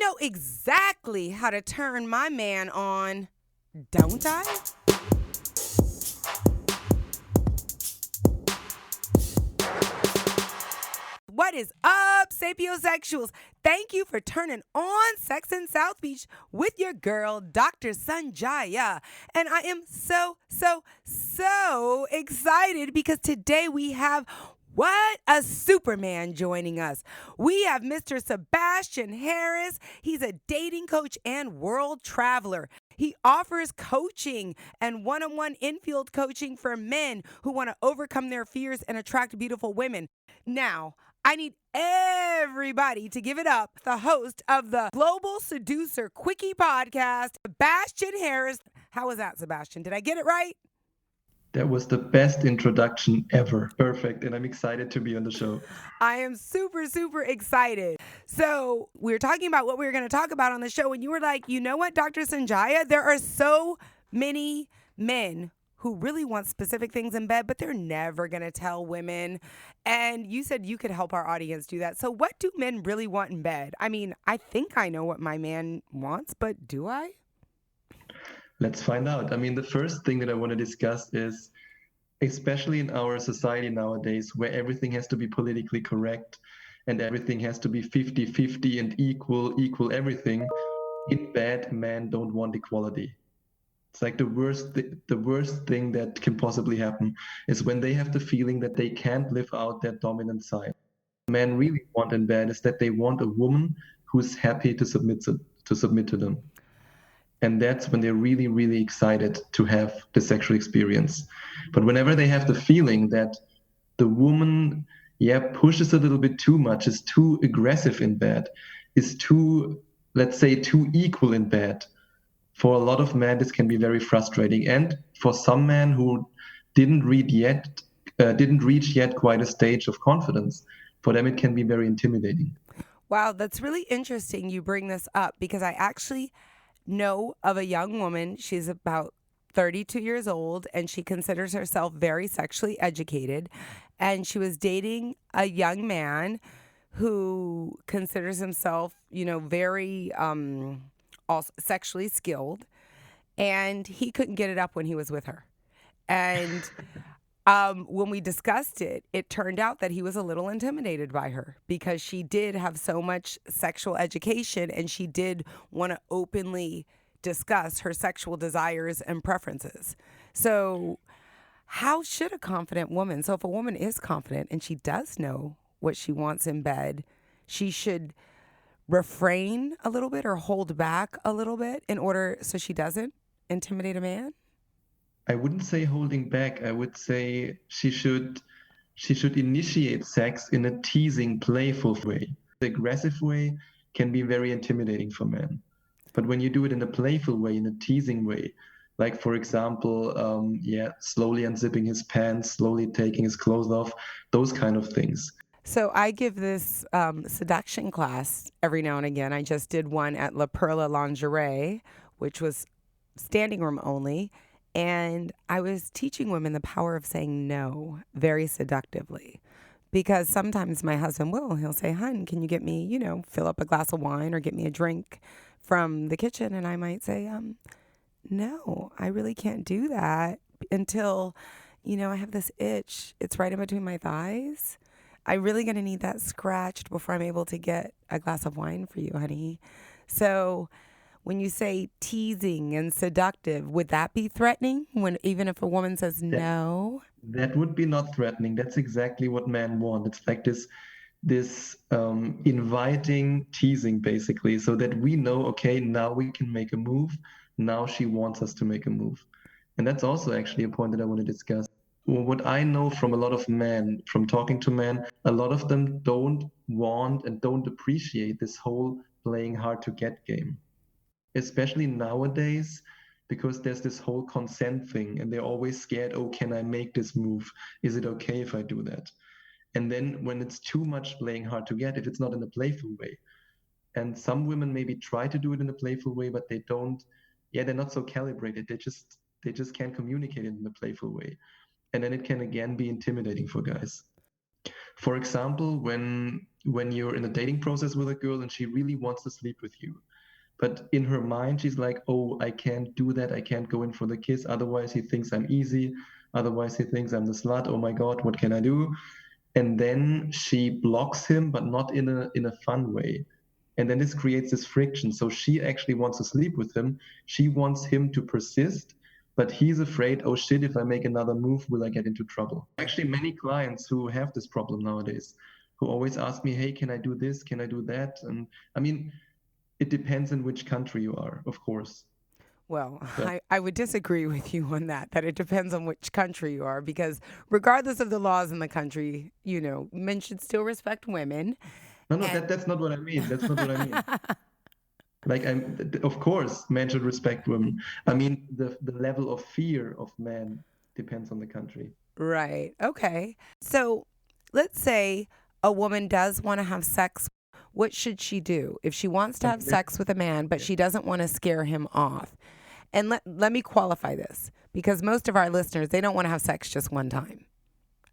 know exactly how to turn my man on, don't I? What is up, sapiosexuals? Thank you for turning on Sex in South Beach with your girl, Dr. Sanjaya. And I am so excited because today we have what a Superman joining us. We have Mr. Sebastian Harris. He's a dating coach and world traveler. He offers coaching and one-on-one infield coaching for men who want to overcome their fears and attract beautiful women. Now, I need everybody to give it up, the host of the Global Seducer Quickie Podcast, Sebastian Harris. How was that, Sebastian? Did I get it right? That was the best introduction ever. Perfect. And I'm excited to be on the show. I am super excited. So we were talking about what we were going to talk about on the show, and you were like, you know what, Dr. Sanjaya? There are so many men who really want specific things in bed, but they're never going to tell women. And you said you could help our audience do that. So what do men really want in bed? I mean, I think I know what my man wants, but do I? Let's find out. I mean, the first thing that I want to discuss is, especially in our society nowadays, where everything has to be politically correct and everything has to be 50-50 and equal everything, in bed, men don't want equality. It's like the worst thing that can possibly happen is when they have the feeling that they can't live out their dominant side. Men really want in bed is that they want a woman who's happy to submit to them. And that's when they're really excited to have the sexual experience. But whenever they have the feeling that the woman, pushes a little bit too much, is too aggressive in bed, is too, let's say, too equal in bed, for a lot of men, this can be very frustrating. And for some men who didn't reach yet quite a stage of confidence, for them it can be very intimidating. Wow, that's really interesting you bring this up because I actually know of a young woman. She's about 32 years old and she considers herself very sexually educated. And she was dating a young man who considers himself, very also sexually skilled, and he couldn't get it up when he was with her. And when we discussed it, it turned out that he was a little intimidated by her because she did have so much sexual education and she did want to openly discuss her sexual desires and preferences. So how should a confident woman, so if a woman is confident and she does know what she wants in bed, she should refrain a little bit or hold back a little bit in order so she doesn't intimidate a man? I wouldn't say holding back. I would say she should initiate sex in a teasing, playful way. The aggressive way can be very intimidating for men. But when you do it in a playful way, in a teasing way, like for example, slowly unzipping his pants, slowly taking his clothes off, those kind of things. So I give this seduction class every now and again. I just did one at La Perla Lingerie, which was standing room only. And I was teaching women the power of saying no very seductively. Because sometimes my husband he'll say, "Hun, can you get me, fill up a glass of wine or get me a drink from the kitchen?" And I might say, no, I really can't do that until, I have this itch. It's right in between my thighs. I'm really going to need that scratched before I'm able to get a glass of wine for you, honey. So when you say teasing and seductive, would that be threatening even if a woman says no? That would be not threatening. That's exactly what men want. It's like this inviting teasing, basically, so that we know, okay, now we can make a move. Now she wants us to make a move. And that's also actually a point that I want to discuss. What I know from a lot of men, from talking to men, a lot of them don't want and don't appreciate this whole playing hard to get game, especially nowadays, because there's this whole consent thing and they're always scared, oh, can I make this move? Is it okay if I do that? And then when it's too much playing hard to get, if it's not in a playful way, and some women maybe try to do it in a playful way, but they don't, they're not so calibrated. They just can't communicate it in a playful way. And then it can again be intimidating for guys. For example, when when you're in a dating process with a girl and she really wants to sleep with you. But in her mind, she's like, oh, I can't do that. I can't go in for the kiss. Otherwise, he thinks I'm easy. Otherwise, he thinks I'm the slut. Oh my God, what can I do? And then she blocks him, but not in a fun way. And then this creates this friction. So she actually wants to sleep with him. She wants him to persist, but he's afraid, oh shit, if I make another move, will I get into trouble? Actually, many clients who have this problem nowadays, who always ask me, hey, can I do this? Can I do that? And I mean, it depends in which country you are, of course. Well, But I would disagree with you on that it depends on which country you are, because regardless of the laws in the country, men should still respect women. no, And that's not what I mean. That's not what I mean. Like of course, men should respect women. I mean, the level of fear of men depends on the country. right. Okay. So let's say a woman does want to have sex. What should she do if she wants to I have mean, this, sex with a man, but yeah. she doesn't want to scare him off? And let me qualify this, because most of our listeners, they don't want to have sex just one time.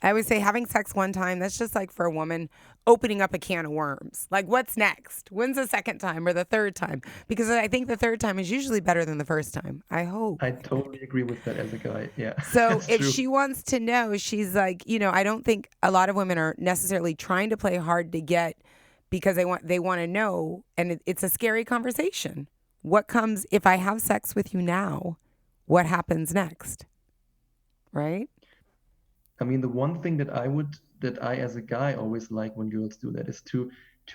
I would say having sex one time, that's just like for a woman opening up a can of worms. Like, what's next? When's the second time or the third time? Because I think the third time is usually better than the first time. I hope. I totally agree with that as a guy. Yeah, So that's if true. she wants to know, she's like, I don't think a lot of women are necessarily trying to play hard to get, because they want to know, and it's a scary conversation. What comes if I have sex with you now? What happens next? Right? I mean, the one thing that I as a guy always like when girls do that is to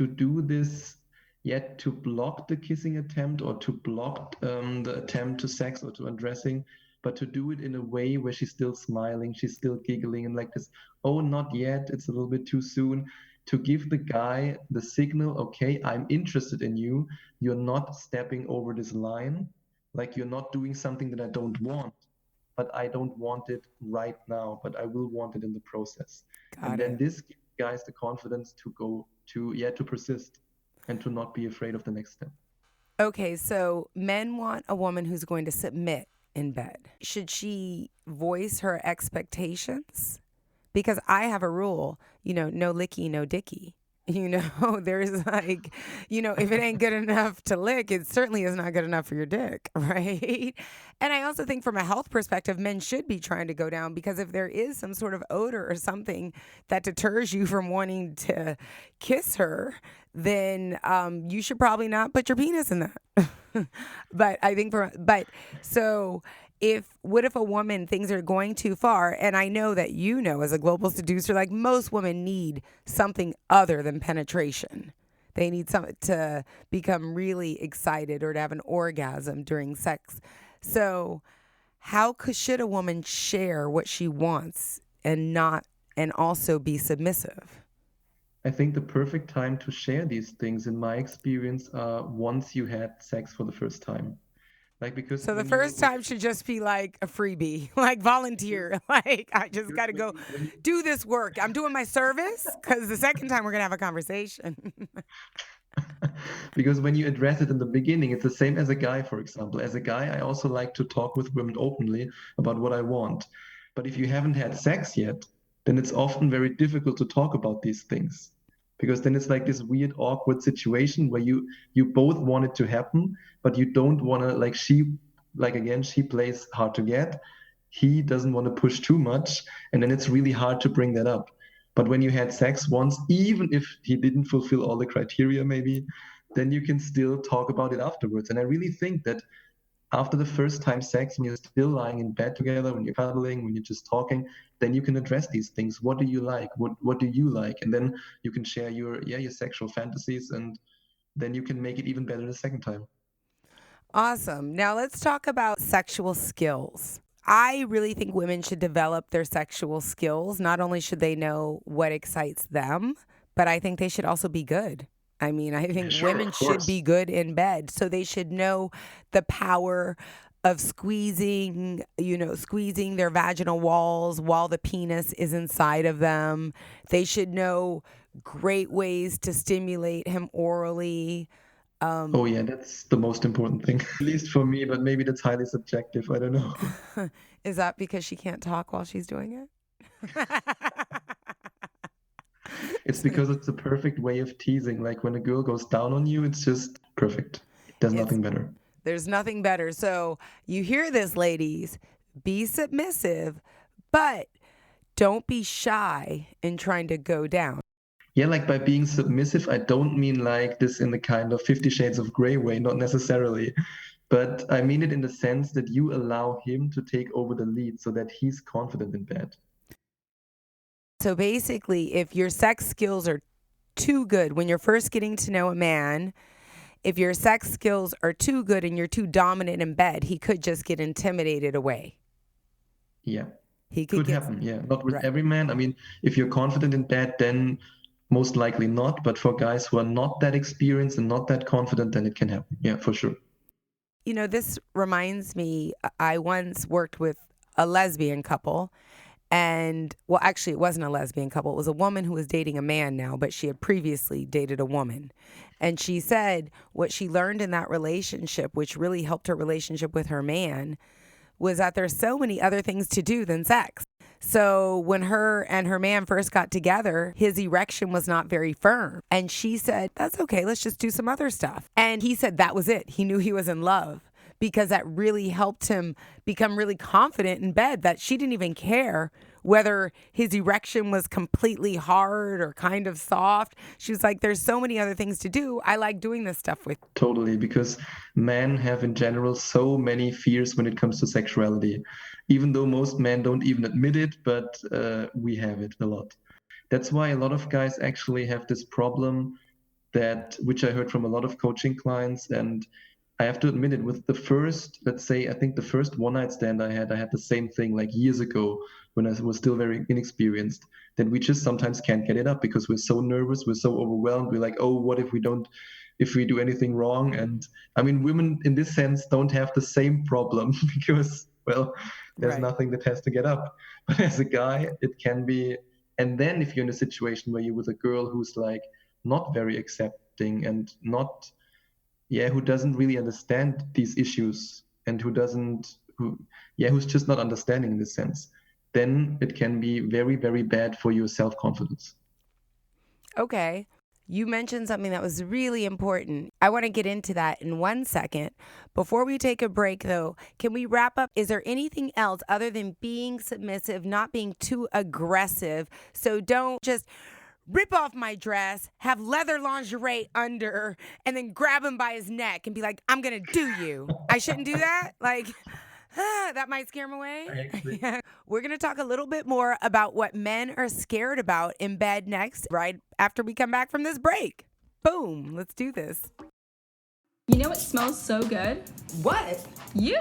do this, yet to block the kissing attempt or to block the attempt to sex or to undressing, but to do it in a way where she's still smiling, she's still giggling, and like this, oh, not yet, it's a little bit too soon. To give the guy the signal, okay, I'm interested in you. You're not stepping over this line, like you're not doing something that I don't want, but I don't want it right now, but I will want it in the process. And Got then it. this gives guys the confidence to go to, yeah, to persist and to not be afraid of the next step. Okay, so men want a woman who's going to submit in bed. Should she voice her expectations? Because I have a rule, no licky, no dicky. There's like, if it ain't good enough to lick, it certainly is not good enough for your dick, right? And I also think from a health perspective, men should be trying to go down, because if there is some sort of odor or something that deters you from wanting to kiss her, then you should probably not put your penis in that. But I think so what if a woman, things are going too far, and I know that as a global seducer, like, most women need something other than penetration. They need something to become really excited or to have an orgasm during sex. So should a woman share what she wants and also be submissive? I think the perfect time to share these things, in my experience, once you had sex for the first time. Like, because So the first time should just be like a freebie, like volunteer. Like, I just got to go when you do this work. I'm doing my service, because the second time we're going to have a conversation. because when you address it in the beginning, it's the same as a guy, for example. As a guy, I also like to talk with women openly about what I want. But if you haven't had sex yet, then it's often very difficult to talk about these things, because then it's like this weird, awkward situation where you both want it to happen, but you don't want to, like, again, she plays hard to get. He doesn't want to push too much, and then it's really hard to bring that up. But when you had sex once, even if he didn't fulfill all the criteria, maybe, then you can still talk about it afterwards. And I really think that after the first time sex, when you're still lying in bed together, when you're cuddling, when you're just talking, then you can address these things. What do you like? What do you like? And then you can share your sexual fantasies, and then you can make it even better the second time. Awesome. Now let's talk about sexual skills. I really think women should develop their sexual skills. Not only should they know what excites them, but I think they should also be good. I mean, I think Sure, women of should be course. good in bed. So they should know the power of squeezing their vaginal walls while the penis is inside of them. They should know great ways to stimulate him orally. Oh Um, yeah, that's the most important thing, at least for me, but maybe that's highly subjective. I don't know. is that because she can't talk while she's doing it? It's because it's the perfect way of teasing. Like when a girl goes down on you, it's just perfect. There's nothing better. There's nothing better. So you hear this, ladies. Be submissive, but don't be shy in trying to go down. Yeah, like by being submissive, I don't mean like this in the kind of 50 Shades of Grey way, not necessarily. But I mean it in the sense that you allow him to take over the lead so that he's confident in bed. So basically, if your sex skills are too good when you're first getting to know a man, if your sex skills are too good and you're too dominant in bed, he could just get intimidated away. Yeah. He could happen. Yeah. Not with every man. I mean, if you're confident in bed, then most likely not. But for guys who are not that experienced and not that confident, then it can happen. Yeah, for sure. You know, this reminds me, I once worked with a lesbian couple. And, well, actually, it wasn't a lesbian couple. It was a woman who was dating a man now, but she had previously dated a woman. And she said what she learned in that relationship, which really helped her relationship with her man, was that there's so many other things to do than sex. So when her and her man first got together, his erection was not very firm. And she said, that's okay, let's just do some other stuff. And he said that was it. He knew he was in love, because that really helped him become really confident in bed, that she didn't even care whether his erection was completely hard or kind of soft. She was like, there's so many other things to do. I like doing this stuff with. Totally, because men have in general so many fears when it comes to sexuality, even though most men don't even admit it, but we have it a lot. That's why a lot of guys actually have this problem which I heard from a lot of coaching clients, and I have to admit it, with the first, let's say, I think the first one night stand I had the same thing like years ago when I was still very inexperienced, that we just sometimes can't get it up because we're so nervous, we're so overwhelmed. We're like, oh, what if we do anything wrong? And I mean, women in this sense don't have the same problem because, well, there's nothing that has to get up. But as a guy, it can be. And then if you're in a situation where you're with a girl who's like not very accepting and who doesn't really understand these issues and who's just not understanding in this sense, then it can be very, very bad for your self-confidence. Okay. You mentioned something that was really important. I want to get into that in 1 second. Before we take a break, though, can we wrap up? Is there anything else other than being submissive, not being too aggressive? So don't just rip off my dress, have leather lingerie under, and then grab him by his neck and be like, I'm going to do you. I shouldn't do that? Like, that might scare him away. We're going to talk a little bit more about what men are scared about in bed next, right after we come back from this break. Boom. Let's do this. You know what smells so good? What? You.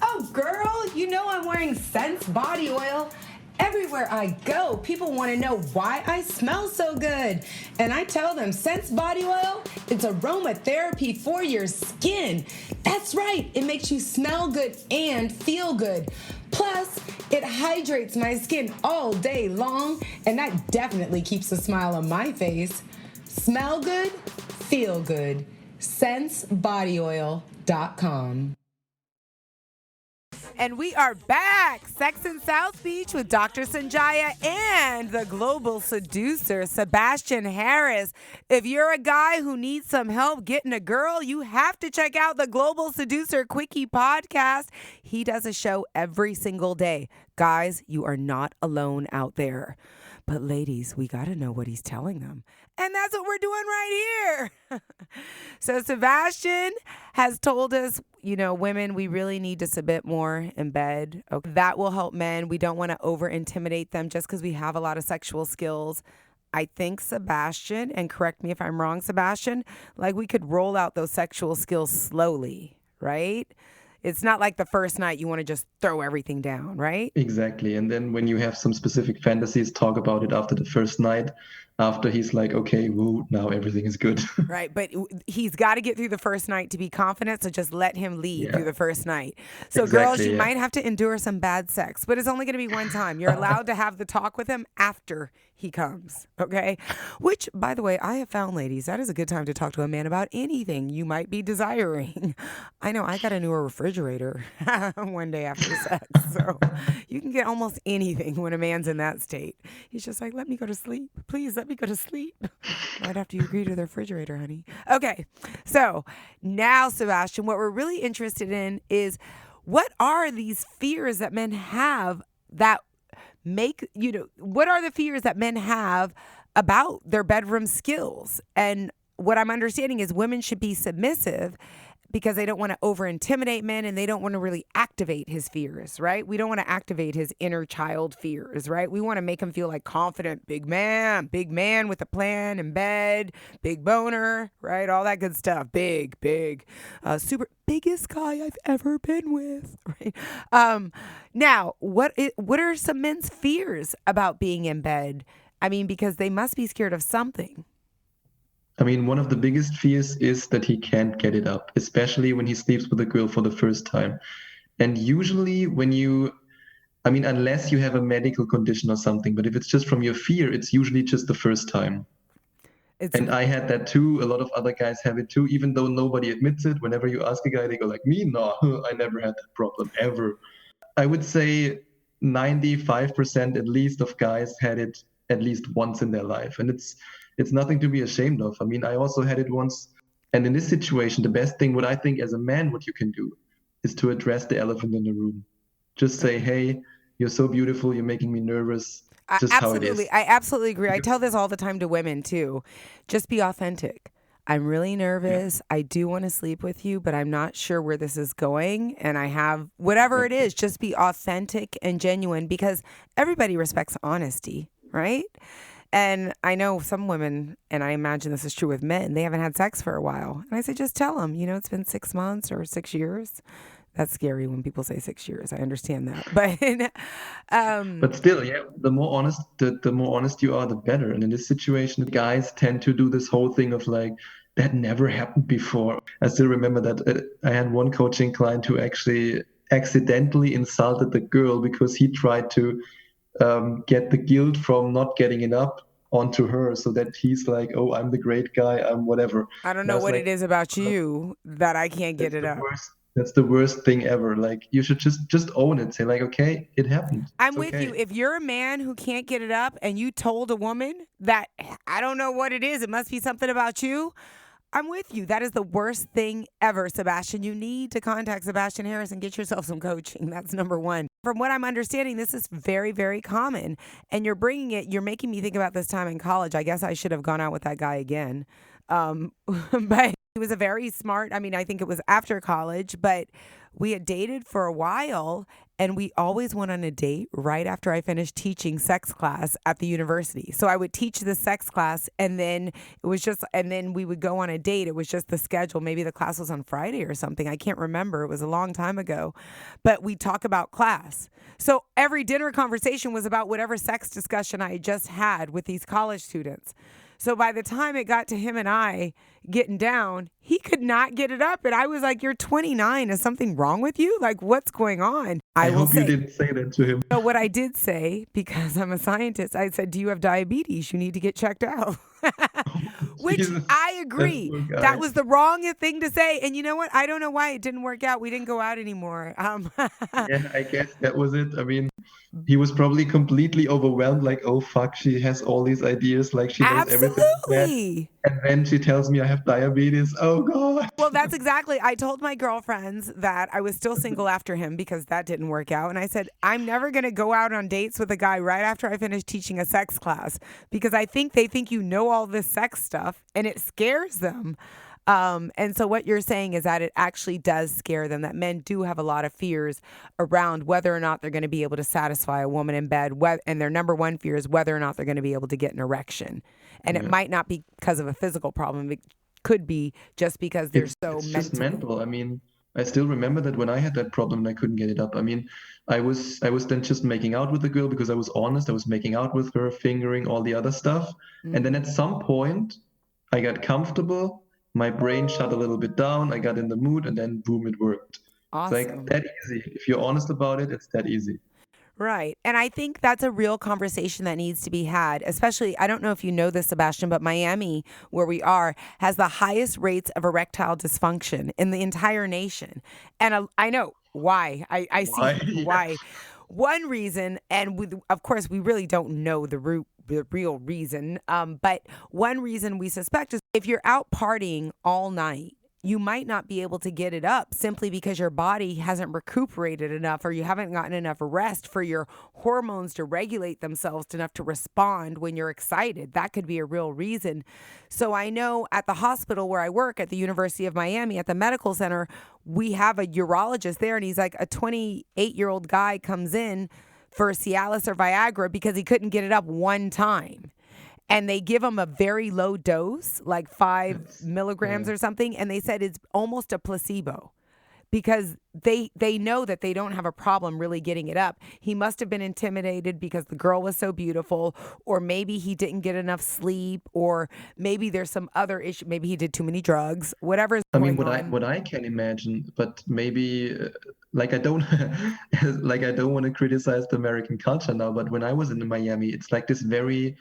Oh, girl, you know I'm wearing Sense body oil. Everywhere I go, people want to know why I smell so good. And I tell them, Sense body oil, it's aromatherapy for your skin. That's right, it makes you smell good and feel good. Plus, it hydrates my skin all day long, and that definitely keeps a smile on my face. Smell good, feel good. SenseBodyOil.com. And we are back. Sex in South Beach with Dr. Sanjaya and the Global Seducer, Sebastian Harris. If you're a guy who needs some help getting a girl, you have to check out the Global Seducer Quickie Podcast. He does a show every single day. Guys, you are not alone out there. But ladies, we got to know what he's telling them. And that's what we're doing right here. So Sebastian has told us, women, we really need to submit more in bed. Okay. That will help men. We don't want to over-intimidate them just because we have a lot of sexual skills. I think, Sebastian, and correct me if I'm wrong, Sebastian, like we could roll out those sexual skills slowly, right? It's not like the first night you want to just throw everything down, right? Exactly. And then when you have some specific fantasies, talk about it after the first night. after he's like, okay, woo, now everything is good. Right. But he's got to get through the first night to be confident. So just let him lead through Yeah, the first night. So, girls, exactly. you Yeah. might have to endure some bad sex, but it's only going to be one time. You're allowed to have the talk with him after he comes. Okay. Which, by the way, I have found, ladies, that is a good time to talk to a man about anything you might be desiring. I know I got a newer refrigerator one day after sex. So you can get almost anything when a man's in that state. He's just like, let me go to sleep. Please let me go to sleep. Right after you agree to the refrigerator, honey. Okay. So now, Sebastian, what we're really interested in is what are these fears that men have that make, what are the fears that men have about their bedroom skills? And what I'm understanding is women should be submissive because they don't want to over intimidate men and they don't want to really activate his fears, right? We don't want to activate his inner child fears, right? We want to make him feel like confident, big man with a plan in bed, big boner, right? All that good stuff. Big, super biggest guy I've ever been with, right? Now, what are some men's fears about being in bed? I mean, because they must be scared of something. I mean, one of the biggest fears is that he can't get it up, especially when he sleeps with a girl for the first time. And usually, I mean, unless you have a medical condition or something, but if it's just from your fear, it's usually just the first time. It's And I had that too. A lot of other guys have it too, even though nobody admits it. Whenever you ask a guy, they go like, me? No, I never had that problem ever. I would say 95% at least of guys had it at least once in their life. And it's nothing to be ashamed of. I mean, I also had it once. And in this situation, the best thing, what I think as a man, what you can do is to address the elephant in the room. Just say, hey, you're so beautiful. You're making me nervous. Just how it is. I absolutely agree. I tell this all the time to women too. Just be authentic. I'm really nervous. I do want to sleep with you, but I'm not sure where this is going. And I have whatever it is, just be authentic and genuine because everybody respects honesty, right? And I know some women, and I imagine this is true with men, they haven't had sex for a while. And I say, just tell them, it's been 6 months or 6 years. That's scary when people say 6 years. I understand that. But still, yeah, the more honest you are, the better. And in this situation, guys tend to do this whole thing of like, that never happened before. I still remember that I had one coaching client who actually accidentally insulted the girl because he tried to get the guilt from not getting it up onto her so that he's like, oh, I'm the great guy, I'm whatever. I don't And I know was what like, it is about you that I can't get that's it the up. worst. That's the worst thing ever. Like you should just own it. Say like, okay, it happened. I'm It's with okay. you. If you're a man who can't get it up and you told a woman that I don't know what it is, it must be something about you, I'm with you. That is the worst thing ever, Sebastian. You need to contact Sebastian Harris and get yourself some coaching. That's number one. From what I'm understanding, this is very, very common. And you're making me think about this time in college. I guess I should have gone out with that guy again. But he was a very smart, I think it was after college, but we had dated for a while and we always went on a date right after I finished teaching sex class at the university. So I would teach the sex class and then we would go on a date. It was just the schedule. Maybe the class was on Friday or something. I can't remember. It was a long time ago, but we talk about class. So every dinner conversation was about whatever sex discussion I had just had with these college students. So by the time it got to him and I getting down, he could not get it up. And I was like, you're 29. Is something wrong with you? Like, what's going on? I hope you didn't say that to him. So what I did say, because I'm a scientist, I said, do you have diabetes? You need to get checked out. Which Jesus, I agree. that poor guy. That was the wrong thing to say. And you know what? I don't know why it didn't work out. We didn't go out anymore. Yeah, I guess that was it. I mean, he was probably completely overwhelmed, like, oh fuck, she has all these ideas, like she knows everything. Absolutely. And then she tells me I have diabetes. Oh God. Well, that's exactly. I told my girlfriends that I was still single after him because that didn't work out. And I said, I'm never going to go out on dates with a guy right after I finish teaching a sex class because I think they think you know all this sex stuff and it scares them. And so what you're saying is that it actually does scare them, that men do have a lot of fears around whether or not they're going to be able to satisfy a woman in bed. And their number one fear is whether or not they're going to be able to get an erection. And it might not be because of a physical problem. It could be just because they're It's just mental. I mean, I still remember that when I had that problem and I couldn't get it up. I mean, I was then just making out with the girl because I was honest. I was making out with her, fingering, all the other stuff. And then at some point, I got comfortable. My brain shut a little bit down. I got in the mood, and then boom, it worked. It's like Awesome. that easy. If you're honest about it, it's that easy. Right. And I think that's a real conversation that needs to be had, especially, I don't know if you know this, Sebastian, but Miami, where we are, has the highest rates of erectile dysfunction in the entire nation. And I know why. I see Why? Yeah. why. One reason, and of course, we really don't know the real reason, but one reason we suspect is if you're out partying all night, you might not be able to get it up simply because your body hasn't recuperated enough or you haven't gotten enough rest for your hormones to regulate themselves enough to respond when you're excited. That could be a real reason. So I know at the hospital where I work at the University of Miami at the medical center, we have a urologist there, and he's like, a 28-year-old guy comes in for Cialis or Viagra because he couldn't get it up one time. And they give them a very low dose, like 5 milligrams or something. And they said it's almost a placebo because they know that they don't have a problem really getting it up. He must have been intimidated because the girl was so beautiful, or maybe he didn't get enough sleep, or maybe there's some other issue. Maybe he did too many drugs, whatever is I mean, going on. what I can imagine, but maybe like I don't like I don't want to criticize the American culture now, but when I was in Miami, it's like this very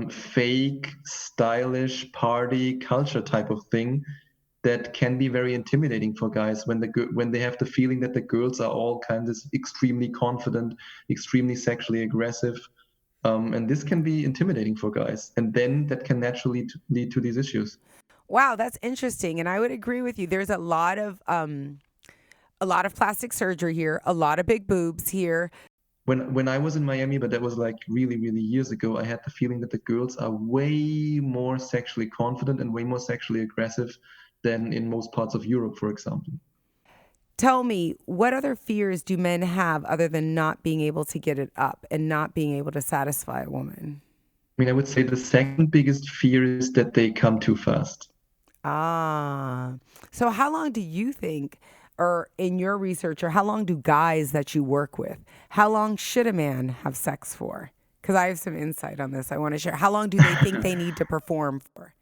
fake, stylish party culture type of thing that can be very intimidating for guys when they have the feeling that the girls are all kind of extremely confident, extremely sexually aggressive, and this can be intimidating for guys, and then that can naturally lead to these issues. Wow, that's interesting. And I would agree with you. There's a lot of plastic surgery here, a lot of big boobs here. When I was in Miami, but that was like really, really years ago, I had the feeling that the girls are way more sexually confident and way more sexually aggressive than in most parts of Europe, for example. Tell me, what other fears do men have other than not being able to get it up and not being able to satisfy a woman? I mean, I would say the second biggest fear is that they come too fast. Ah, so how long do you think, or in your research, or how long do guys that you work with, how long should a man have sex for? Because I have some insight on this I want to share. How long do they think they need to perform for?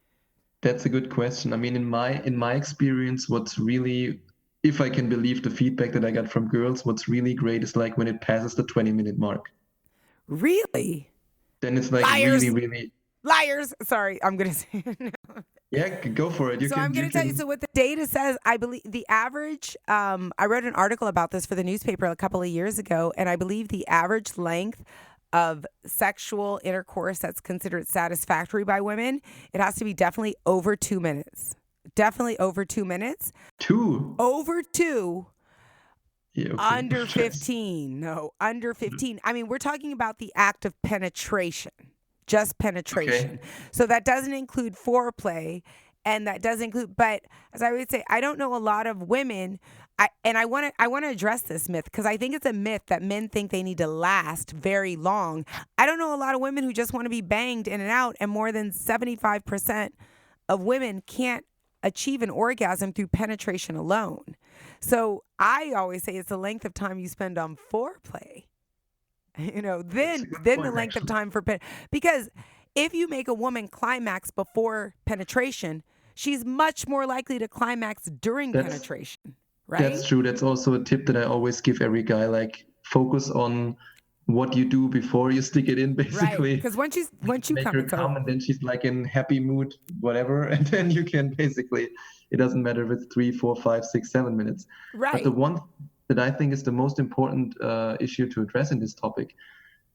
That's a good question. I mean, in my experience, what's really, if I can believe the feedback that I got from girls, what's really great is like when it passes the 20-minute mark. Really? Then it's like Liars. really, really, Liars. Sorry, I'm going to say it now. yeah, go for it. So I'm going to tell you. So what the data says, I believe the average. I wrote an article about this for the newspaper a couple of years ago, and I believe the average length of sexual intercourse that's considered satisfactory by women, it has to be definitely over 2 minutes. Definitely over 2 minutes. 2. Over 2. Yeah, okay. Under 15. No, under 15. I mean, we're talking about the act of penetration. Just penetration. Okay. So that doesn't include foreplay, and that does include, but as I would say, I don't know a lot of women, I want to address this myth because I think it's a myth that men think they need to last very long. I don't know a lot of women who just want to be banged in and out, and more than 75% of women can't achieve an orgasm through penetration alone. So I always say it's the length of time you spend on foreplay. Then the length of time for because if you make a woman climax before penetration, she's much more likely to climax during penetration, right? That's true. That's also a tip that I always give every guy. Like, focus on what you do before you stick it in, basically. Right. Because once you make come, her it's come, over. and then she's like in happy mood, whatever, and then you can basically. It doesn't matter if it's 3, 4, 5, 6, 7 minutes. Right. But the one that I think is the most important issue to address in this topic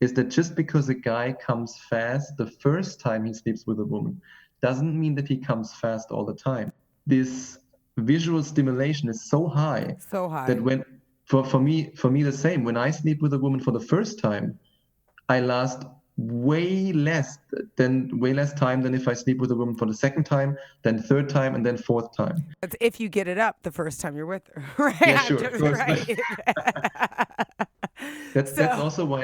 is that just because a guy comes fast the first time he sleeps with a woman doesn't mean that he comes fast all the time. This visual stimulation is so high that when for me the same, when I sleep with a woman for the first time, I last way less time than if I sleep with a woman for the second time, then third time, and then fourth time. That's if you get it up the first time you're with her, right? Yeah, sure, of course. Right. That's also why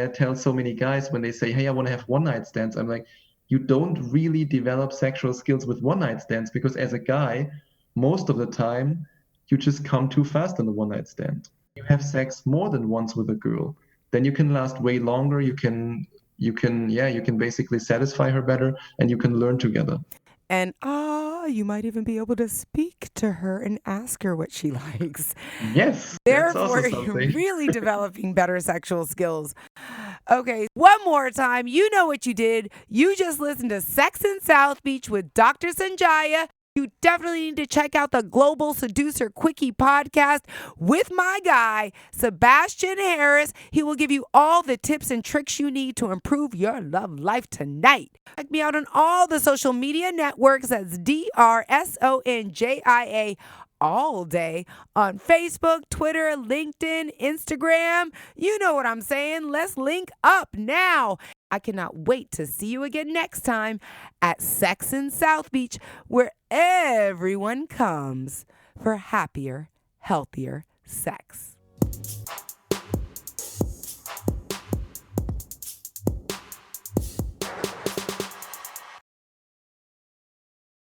I tell so many guys when they say, "Hey, I want to have one night stands." I'm like, you don't really develop sexual skills with one night stands, because as a guy, most of the time you just come too fast on a one-night stand. You have sex more than once with a girl, then you can last way longer. You can basically satisfy her better, and you can learn together. And you might even be able to speak to her and ask her what she likes. Yes, Therefore, that's also you're something. really developing better sexual skills. Okay, one more time. You know what you did. You just listened to Sex in South Beach with Dr. Sanjaya. You definitely need to check out the Global Seducer Quickie Podcast with my guy, Sebastian Harris. He will give you all the tips and tricks you need to improve your love life tonight. Check me out on all the social media networks. That's DRSONJIA all day on Facebook, Twitter, LinkedIn, Instagram. You know what I'm saying. Let's link up now. I cannot wait to see you again next time at Sex in South Beach, where everyone comes for happier, healthier sex.